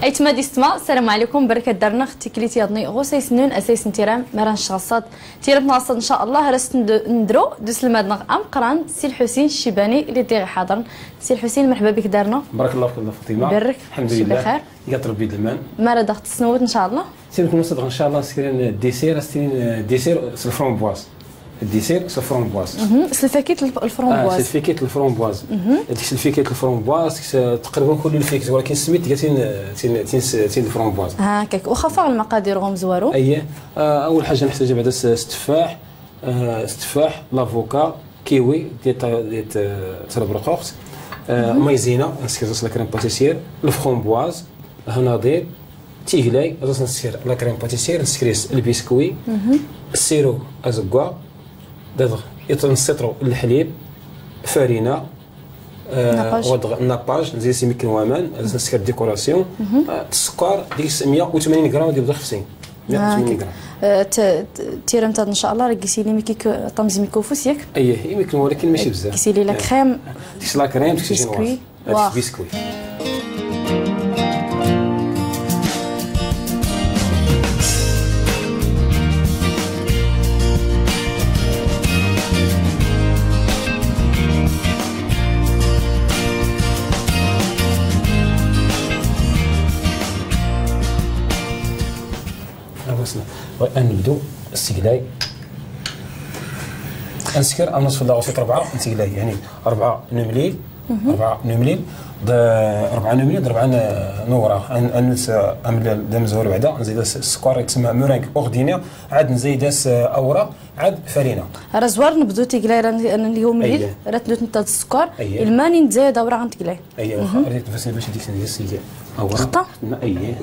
ايتما ديستما السلام عليكم بركه دارنا اختي كليتي يضني غوسي سنون اساس نتيرام مران شخصات تيرم ناصر ان شاء الله راس ندرو دوس المدنغ ام قران سي الحسين الشيباني اللي ديغي حاضر. سي الحسين مرحبا بك دارنا. بارك الله فيك فاطمه. برك الحمد لله بخير. يا ربي المان ما راه ضغط السنوات ان شاء الله. سيركم نصدق ان شاء الله سكرين الديسير سي الفرامبواز. الديسير سي الفرامبواز. سلفاكيت الفرامبواز. سلفاكيت الفرامبواز. هذيك سلفاكيت الفرامبواز تقريبا كل الفيكت ولكن سميت تين الفرامبواز. هكاك واخا فاغ المقادير غوم زوارو. اييه اول حاجه نحتاج بعدا ستفاح لافوكا كيوي ديال البرقوقت مايزينا نسكر لا كريم باتيسير الفرامبواز هناضير تيغلاي نسكر لا كريم باتيسير نسكريس البسكوي السيرو ازكوا دادغ يتنسطرو الحليب فرينه وضغ ناباج نزيد سي مكنوامان نسكر ديكوراسيون السكر ديك 180 غرام ديال الخفسين 180 غرام تيرمت ان شاء الله ركيسي لي ميكي طمزي ميكوفوس ياك اييه يمكن ولكن ماشي بزاف كيسي لي لا كريم ديك لا كريم ديك جينواز بسكوي نبدو استقلاي نسكر نصف اللاغوسيط 4 نتقلاي يعني 4 نمليل 4 نمليل 4 نمليل 4 نورة نملل دم زور بعدا نزيد السكر يتسمى مورينغ اوردينير عاد نزيد اوراق عاد فرينه راه زوار نبدو تيقلاي اليوم الليل راه تدوت نتا السكر الماني نزيد اوراق نتقلاي اييه واخا ريت باش ديك ندير اوراق خطا اييه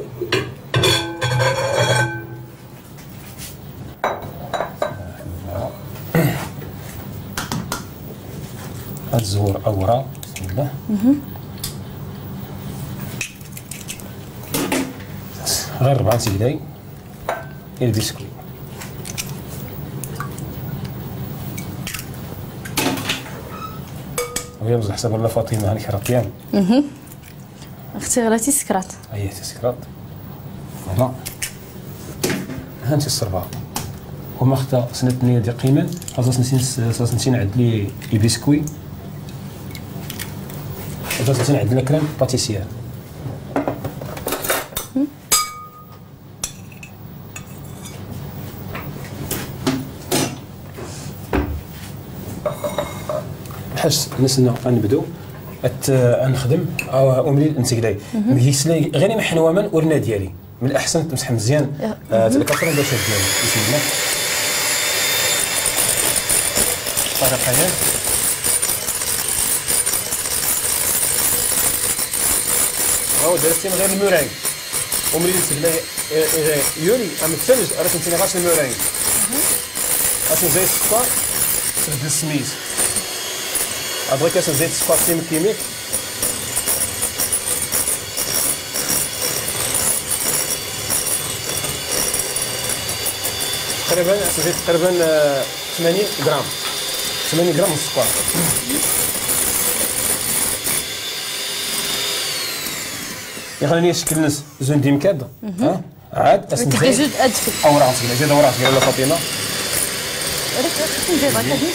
الزهور أوراق بسم الله غير 4 تيلاي البسكوي وهي بزاف حسب الله فاطمه هانيك رطيان اختي غلاتي سكرات اييه سكرات فوالا هانتي الصربه وما ختا سنتني ديال قيمه خاص نسين نعد لي البسكوي وجات عندنا كريم باتيسير حاج نسنا غنبدو نخدم وملي نتقلاي ميسلي غير محنوما ورنا ديالي من الاحسن تمسح مزيان الكاترون باش ديالي بسم الله طريقه هو درتي من غير المورينغ وملي تسقلا يوري ام الثلج راه كنتي غاش المورينغ اش نزيد السكر تبدل السميت بغيت نزيد السكر كيميك تقريبا نزيد تقريبا 80 غرام 80 غرام من السكر يخليني نشكل زون ديم كاد عاد نزيد اوراق زيد اوراق ديال فاطمه نزيد هكا نزيد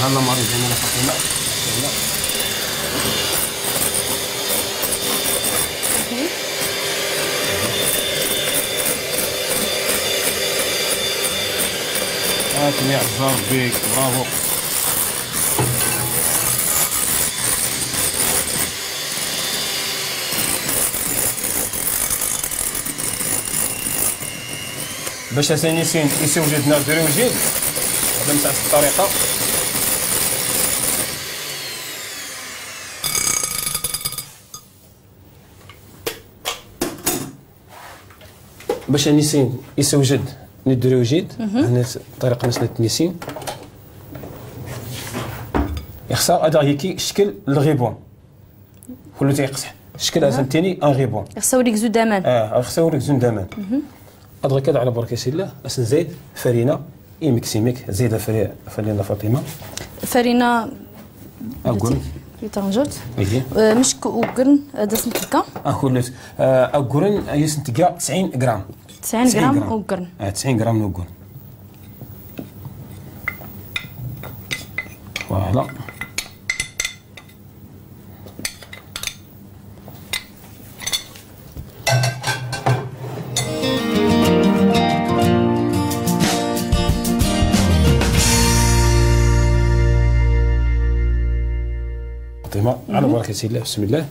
ها لا ماري ديالنا فاطمه هاكم يا عزار بيك برافو باش سينيسين يسوجدنا دروجين بنفس الطريقه باش نيسين يسوجد ندروجيد هنا الطريقه ناس نيسين يخسر هذا هيك شكل الغيبون كله تيقصح شكل فهمتيني ان غيبون يخسر لك زو دامان يخسر لك زو دامان أدرك كذا على بركة الله أس نزيد فرينة ميكسيميك زيد فرينة فاطمة فرينة أقول يترنجوت ايه مشك وقرن داس نتكا كلش اوغرن يسنتقى 90 غرام 90 غرام وقرن 90 غرام نوغون فوالا على بركة الله بسم الله.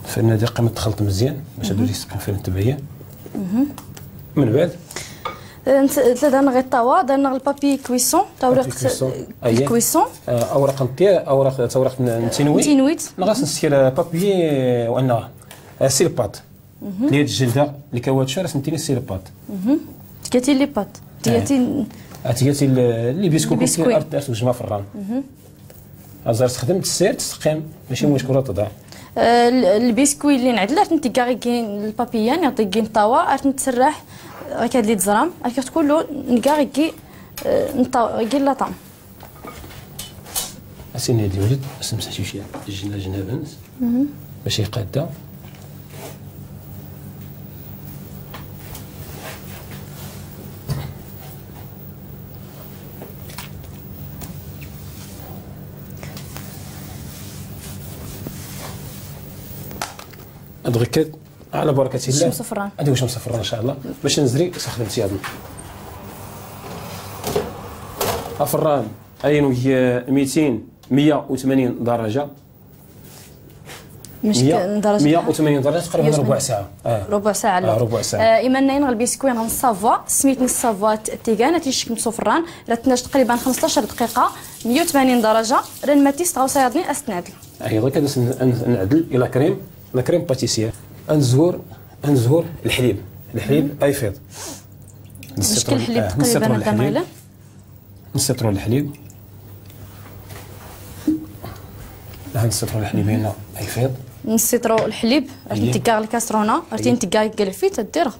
فرنا دقيقة ما تخلط مزيان باش هادو يسقن فرن تبعية. من بعد درنا غير الطاوة، درنا البابي كويسون طاورق الكويسون اوراق نطير اوراق نتينويت نغاس نسير بابي وانا سيربات اللي هاد الجلده اللي كواتشو راه سميتيني سيربات تكاتي لي بات تكاتي لي بيسكوي درت الجما في الران ازار تخدم تسير تسقيم ماشي مشكله تضيع البيسكوي اللي نعدل راه نتيكا غير كاين البابيان يعطي كاين الطاوة راه نتسرح هكا اللي تزرام هكا تقول له نلقى غير كي لاطام اسيني هادي ولد نمسح شي جنابنت باش يقاده ادغك على بركة الله. صفران هادي واش مصفران ان شاء الله باش نزري خدمتي هادو افران اينو 180 درجه مش درجه 180 درجه تقريبا ربع ساعه ربع ساعه ربع ساعه اما نين البسكوي غن صافا سميتني الصافا تيغان تيشك مصفران راه تناش تقريبا 15 دقيقه 180 درجه راه الماتيس تغاو صيادني استنادل ايضا كذا نعدل الى كريم لا كريم باتيسير انزور الحليب ايفيض نشكل الحليب تقريبا هذا مغلى نسيطروا الحليب نسيطروا الحليب هنا ايفيض نسيطروا الحليب عرفتي تيكا الكاسرونه عرفتي نتيكا كالفيت ديرها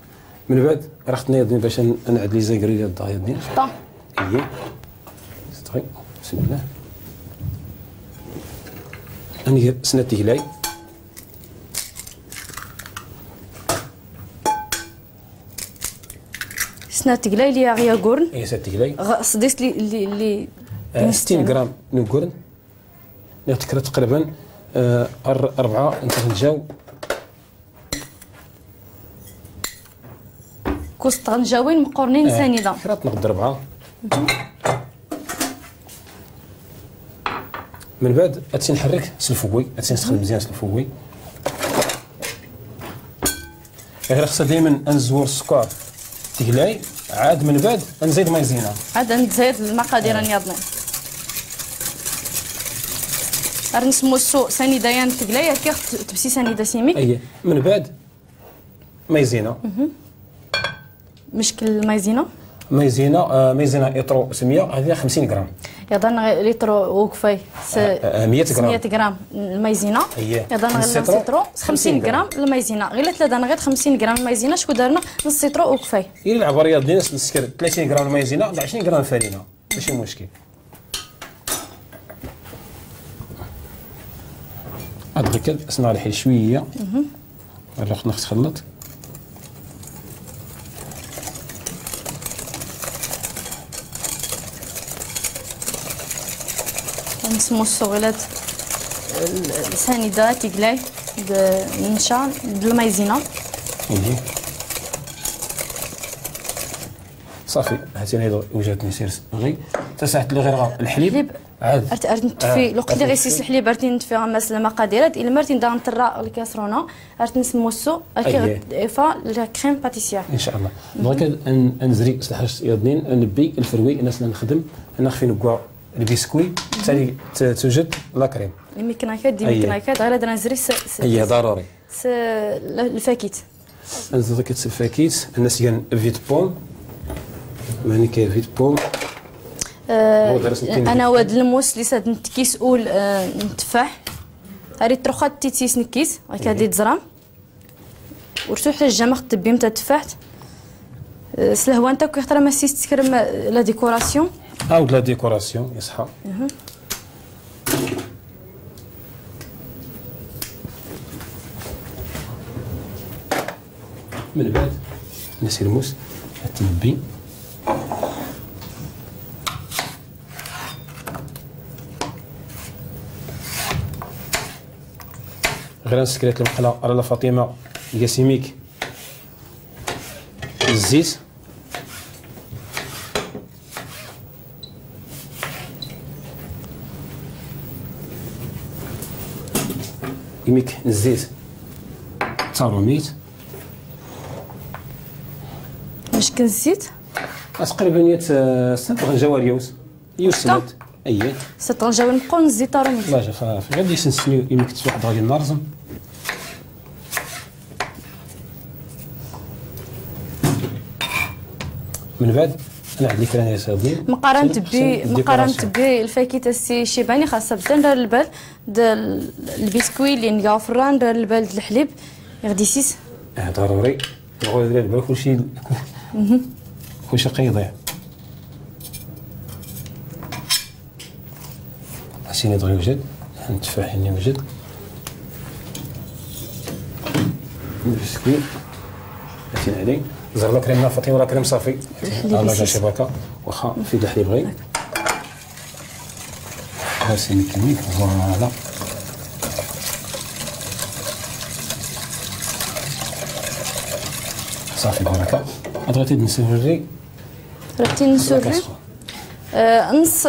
من بعد راه خدنا يدني باش نعد لي زاكري ديال الدار يدني طا اييه صافي بسم الله اني سنه تيلاي سنة تقلاي لي غيا قرن اي سنة تقلاي صديت لي 60 غرام من قرن نتكرر تقريبا 4 نتغنجاو كوس تغنجاوين مقورنين سنيده كرات نقدر 4 من بعد اتسي نحرك سلفوي اتسي نسخن مزيان سلفوي غير خصها دائما نزور السكر تقلاي عاد من بعد نزيد مايزينا عاد نزيد المقادير نياضنا راه نسمو السوق سنيده يان تقلاي هكا تبسي سنيده سيميك اي من بعد مايزينا مشكل مايزينا مايزينا ايطرو سميه هذه 50 غرام يضن لترو وكفاي 100 غرام 100 غرام المايزينا يضن لترو 50 غرام المايزينا غير ثلاثه غير 50 غرام المايزينا شكون دارنا نص لترو وكفاي الى العباريه ديالنا نسكر 30 غرام المايزينا 20 غرام فرينه ماشي مشكل ادغك صنع الحل شويه راه نخلط نسمو الصغيلات الساندة تقلاي نشا المايزينا صافي هاتي هذا وجهتني سير غي تسعت لي غير الحليب عاد نتفي الوقت اللي غيسيس الحليب راه نتفي غمس المقاديرات الا مرتي ندار نطرا الكاسرونه راه نسموسو هكا فا لا كريم باتيسير ان شاء الله دونك نزري صلاح يضنين نبي الفروي الناس اللي نخدم انا خفي نكوا البسكوي ثاني توجد لا كريم الميكناكات دي ميكناكات غير هذا نزري هي ضروري الفاكيت نزري الفاكيت الناس كان فيت بوم ماني كاين فيت بوم انا واد الموس اللي ساد نتكيس اول نتفاح هاري تروخات تيتيس نكيس هكا دي تزرام ورتوح الجامع طبي متى تفاحت سلهوا انت كي خطره ما سيست تكرم لا ديكوراسيون او لا ديكوراسيون يصحى من بعد نسير الموس تنبي غير نسكريت المقله على فاطمه ياسيميك الزيت يميك الزيت تاروميت واش كنزيد تقريبا 100 سنت غنجاو ريوس يوسمت اييه غنجاو نبقاو نزيد تاروميت لا خلاص غير بديت نسنيو يميك واحد غادي نرزم من بعد انا عندي كرانيه صابين مقارنه بالفاكهه السي شيباني خاصها بدا ندير البال البسكوي اللي نلقاو في الران ندير البال الحليب غادي سيس ضروري نقول ندير البال كلشي قيضيع عسيني دغيا وجد التفاح هنا وجد البسكوي عرفتي عليه زهر لا كريم نافطي ولا كريم صافي الله جا شبكه واخا في الحليب غير هاسيني كميك فوالا صافي بركه بغيتي نسوري نص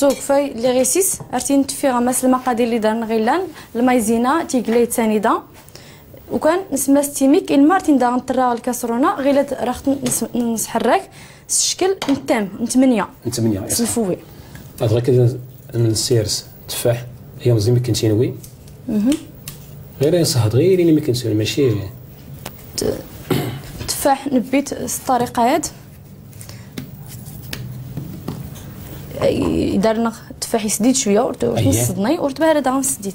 وكفاي اللي غيسيس عرفتي نتفي غمس المقادير اللي درنا غيلان المايزينا تيقلي تسانيدا وكان نسمى ستيميك المارتين دا نطرا الكاسرونه غير راح نسحرك الشكل نتام نتمنيا سلفوي هذا كذا نسيرس تفاح هي مزيان ما كنتينوي غير ينصهد غير اللي ما كنتسوي ماشي تفاح نبيت الطريقه هاد درنا تفاح يسديد شويه ورتنصدني ورتبارد غنسديد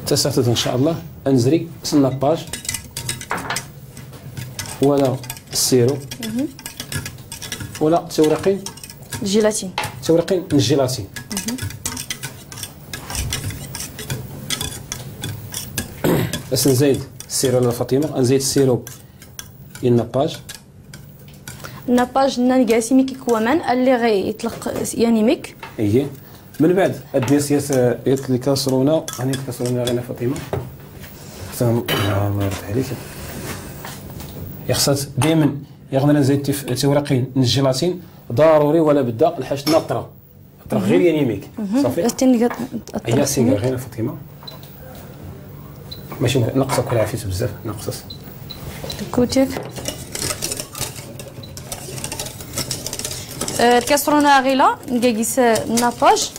تسعتد ان شاء الله انزري سناباج ولا السيرو ولا تورقين الجيلاتين الجيلاتين بس نزيد السيرو لفاطمه نزيد السيرو الناباج نانكاسي ميكي كوامان اللي غيطلق يعني ميك اييه من بعد اديس ياك الكاسرونه راني الكاسرونه على فاطمه ما يرضي عليك يخصها دائما يغنى نزيد تورقين من الجيلاتين ضروري ولا بدا الحاج نطره غير يميك صافي هي سيغا غير فاطمه ماشي نقصك ولا عافيت بزاف نقصص كوتيك الكاسرونه غيلا نكاكيس ناباج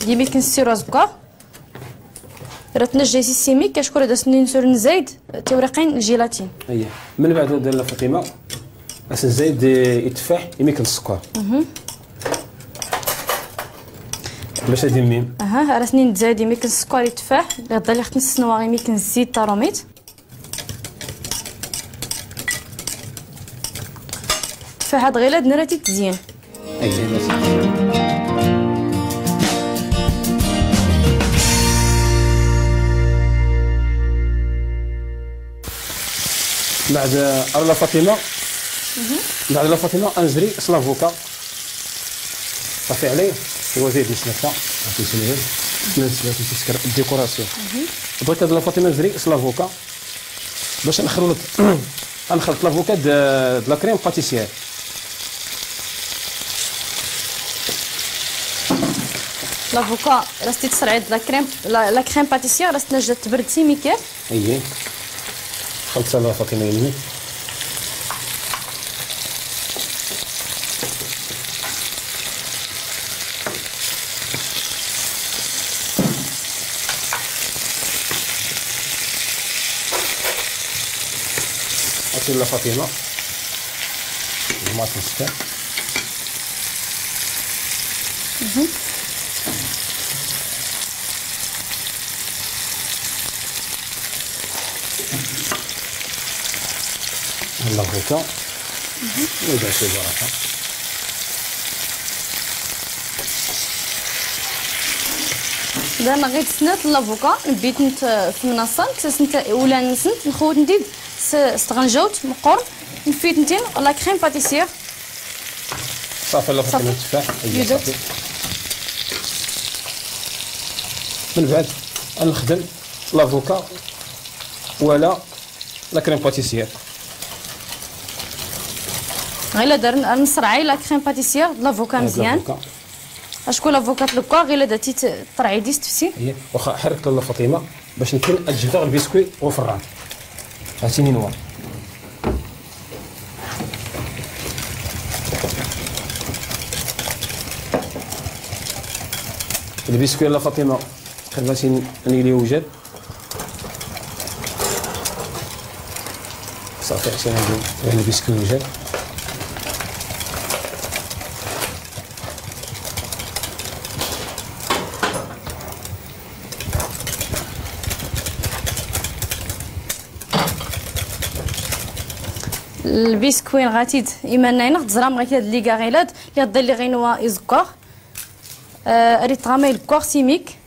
ديما كنسيرو زبكا راه تنجيسي السيميك كشكون داس نسور نزايد تورقين الجيلاتين اييه من بعد ديال فاطمه باش نزيد التفاح يميك السكر باش هادي ميم راه سنين تزايد يميك السكر التفاح غدا اللي خصني نسنوا يميك نزيد طاروميت التفاح هاد غير نراتي تزيان اييه بعد ارلا فاطمه بعد لا فاطمه انزري سلافوكا صافي عليه هو زيد نسنفه عرفتي شنو هي نسكر الديكوراسيون بغيت هاد لا فاطمه نزري سلافوكا باش نخلط غنخلط لافوكا د لا كريم باتيسيير لافوكا راستي تصرعد لا كريم باتيسيير راست نجا تبرد سيميكير اييه خلطتها لا فاطمه يمي سي لا فاطمه طماط مسكر. اللافوكا ويبدا شي بركه. دابا غير تسنات لافوكا نبيت في المنصه تسنت ولا نسنت نخوت ندير استغنجوت مقرن نفيت نتين لا كريم باتيسير صافي لا فاطمه التفاح يدوت. من بعد نخدم لافوكا ولا لا كريم باتيسير. غير دار نصرعي لا كريم باتيسير لافوكا مزيان اشكون لافوكا لوكا غير درتي طرعي ديس تفسي هي واخا حركت لاله فاطمه باش نكون الجبده البسكوي وفران عرفتيني نوار. البسكوي لاله فاطمه خلاتي نيلي وجد صافي عشان ندير البسكوي وجد. البسكوين غاتيد ايمانا ناخذ زرام غير هاد لي كاغيلاد اللي غدا اللي غينوا ازكور اريت غامي الكور سيميك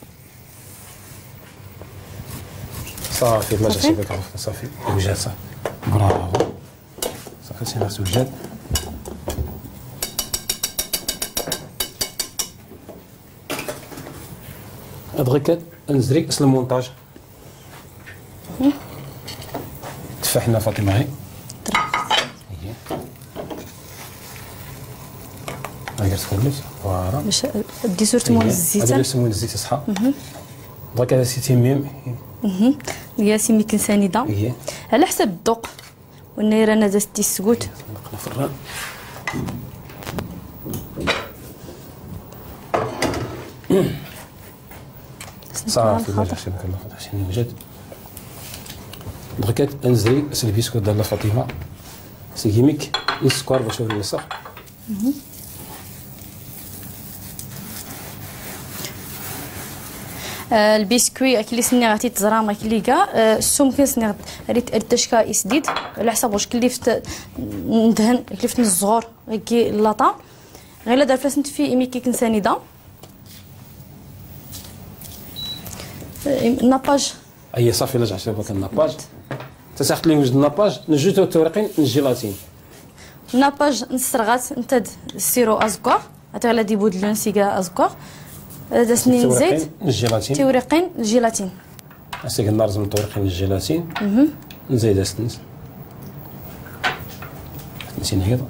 صافي ما جاتش هذاك صافي وجات صافي برافو صافي سي ناس وجات. دغيا كنزري اصل المونتاج تفاحنا فاطمه هاي غير تخلص فوالا باش دي سورت مول الزيت هذا سمون الزيت صحا دغيا هذا سي تيميم يا سيمي كنسانيده على حسب الذوق والنيره انا دازت السكوت نقنا فران صافي ما جاش هذاك الله عشان وجد. دغيا نزري البسكوت ديال فاطمه سي كيميك السكر باش يولي صح. البسكوي كلي سني غاتي تزرام كلي كاع السم كنسني ريت ارتشكا يسديد على حسب واش كلفت ندهن كلفت الزغور كي لاطا غير دار فاس نتفي ايمي كي كنسانيده الناباج اي صافي لا عشان هذاك الناباج تساخت لي وجد الناباج نجوتو التورقين الجيلاتين الناباج نسرغات نتد السيرو ازكور غادي دي بودلون سيكا ازكور هذا سنين زيت الجيلاتين تورقين الجيلاتين اسيك نرزم التورقين الجيلاتين نزيد السنس نسينا هذا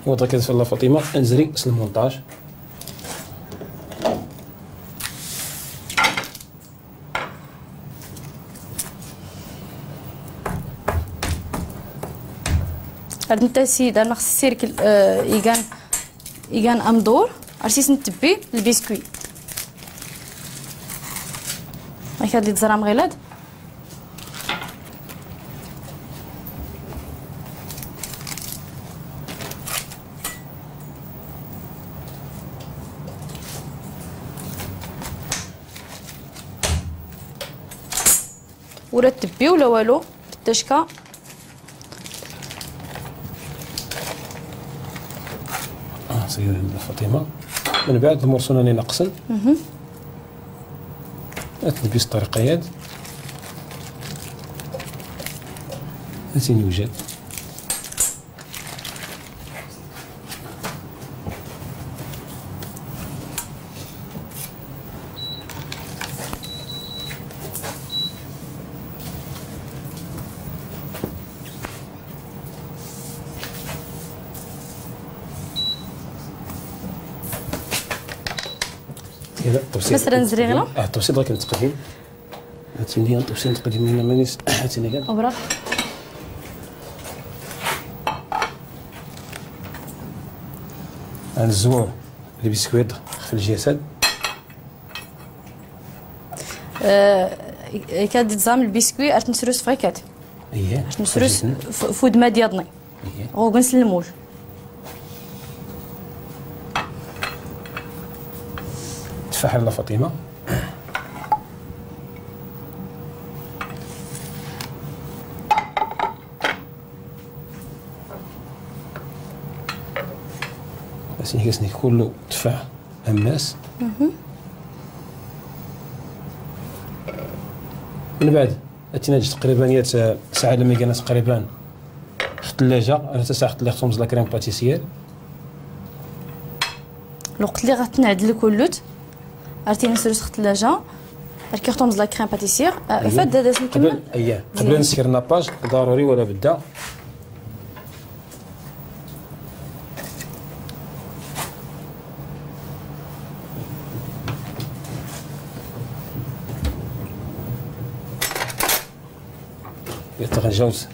وضع كذا الله فاطمه انزري اصل المونتاج انت سيد انا خص السيركل يكان امدور عرفتي نتبي البسكوي هاك هاد لي تزرام غيلاد ولا تبي ولا والو التشكا سيدة فاطمه من بعد المرسول راني نقصن تلبس الطريقيات هاتيني يوجد مثلا نزري التوصيل غير كنتقدم هاتيني التوصيل نتقدم لنا مانيش هاتيني كاع اوبرا الزوار البسكويت في الجسد كاد تزام البسكوي ارت نسروس فغيكات اييه نسروس فود ما ديالنا غو نسلمول تفاح لا فاطمه بس نيكسني كله تفاح اماس من بعد اتينا تقريبا ساعه لما كانت تقريبا في الثلاجه انا تساعدت لي خمس لا كريم باتيسير الوقت اللي غتنعدل كلوت عرفتي نسروس في الثلاجه ركي خمس لا كريم باتيسير فاد هذا قبل قبل نسكر ناباج ضروري ولا بدا يتغجوز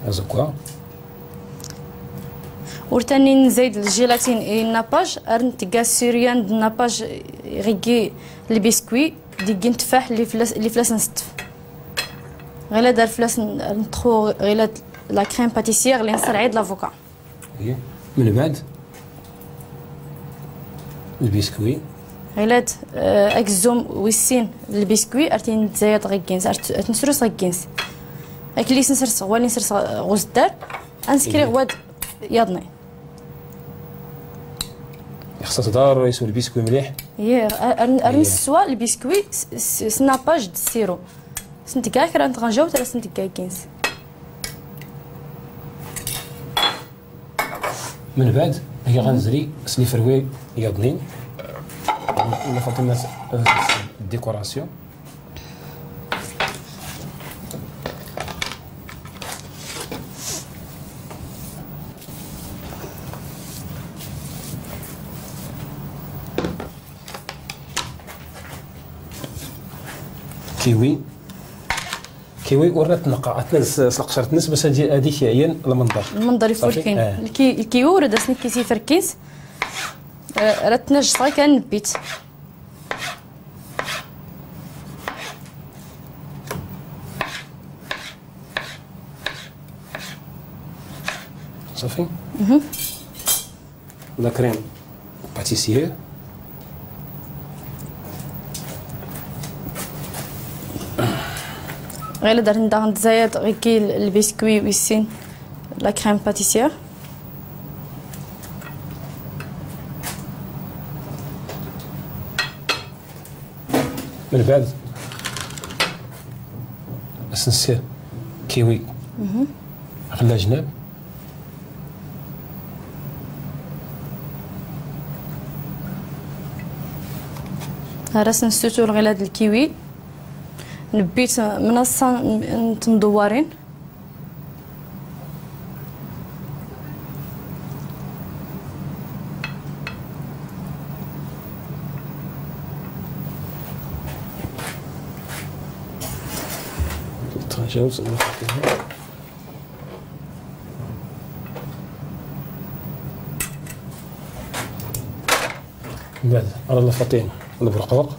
هذا ورتاني نزيد الجيلاتين الناباج ارنتيكا سوريان الناباج غيكي البسكوي ديكي نتفاح اللي فلاس نستف غير دار فلاس نطخو غير لا كريم باتيسير اللي نصر عيد لافوكا من بعد البسكوي غيلات اكزوم ويسين البسكوي ارتي نتزايد غيكينس نسروس غيكينس اكلي نسرس هو اللي نسرس غوز الدار انسكري غواد ياضني خصها ضروري يسوي البسكوي مليح ارنسوا البسكوي سناباج د السيرو سنت كاع كرا نتغنجاو تاع سنت كاع كينس من بعد هي غنزري سلي فروي ياضنين ولا فاطمه الديكوراسيون كيوي ورات نقا تنس سلق تنس بس هذيك هي المنظر يفول كاين الكيوي ورد اسني كيسي فركيس راه تنج صغير كان نبيت صافي لا كريم باتيسير غير دار نتزايد غيكي البسكوي ويسين لا كريم باتيسير من بعد نسير كيوي غلا جناب راس نستوتو غير هاد الكيوي نبيت منصه مدورين تنجاوز من بعد على الفطين البرقوق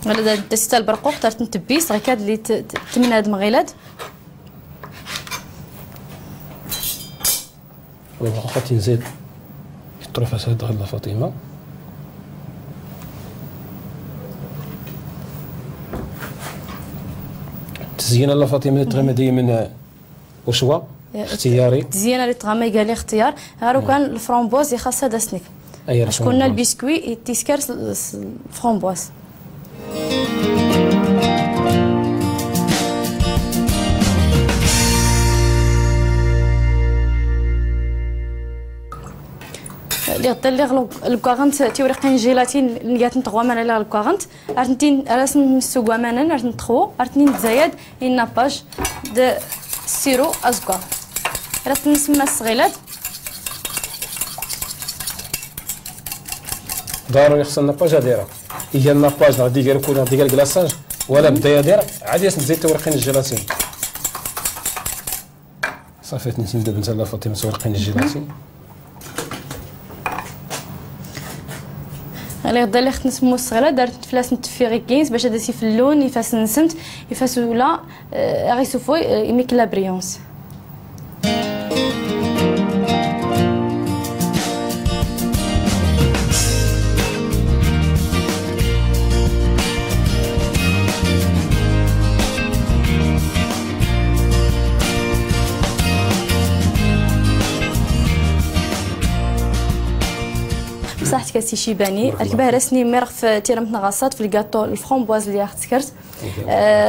ولا دستا البرقوق تاع تنتبيس غير كاد اللي تمن هاد مغيلاد البرقوق تنزيد يطرف هاد غلا فاطمه تزيين لا فاطمه تغمى ديما وشوا اختياري تزيين اللي تغمى قال لي اختيار هارو كان الفرامبوز خاصها داسنيك شكون البسكوي تيسكر الفرامبوز اللي غدا اللي غلو الكوغنت تيوريقين جيلاتين اللي جات نتغوا من على الكوغنت ارتنتين راسن السوق مانن ارت نتخو ارتنين تزايد الناباج د سيرو ازكوا رات نسمى الصغيلات ضروري خصنا ناباج دايره هي الناباج غادي دير كون ديال كلاصاج ولا بدايه داير عادي تزيد تورقين الجيلاتين صافي نبدا بنت الله فاطمه تورقين الجيلاتين غدا اللي خصنا نسمو الصغيره دارت فلاس نتفيغي كينز باش هادسي في اللون يفاس نسمت يفاس ولا غيسوفو يميك لا بريونس صحتك سي شيباني ركبه رسني مرغ في تيرمت نغاصات في الكاطو الفرامبواز اللي اختكرت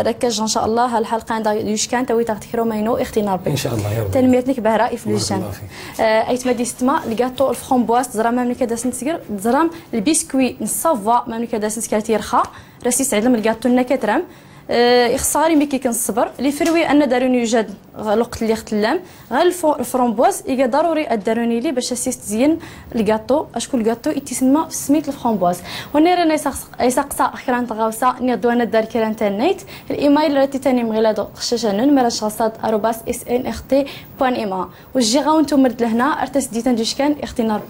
ركز ان شاء الله الحلقه عندها يشكان توي تختكرو ماينو اختينا ربي ان شاء الله يا رب تنميتك بهراء يفلوجان ايت مادي ستما الكاطو الفرامبواز زرام ملي كداس نتسكر زرام البسكوي نصافا ملي كداس نتسكر تيرخا راسي سعيد لهم الكاطو نكترم يخساري مي كي كنصبر لي فروي ان داروني يوجد الوقت اللي ختلام غير الفرامبواز يا ضروري داروني لي باش تزين الكاطو اشكون الكاطو يتسمى في سميت الفرامبواز وني رانا يسقسا اخران تغاوسا ندوانا دار كيران تانيت الايميل راتي تاني مغيلادو خشاشانن مرا شخصات @snrt.ma وجي غاونتو مرد لهنا ارتس ديتان دوشكان اختينا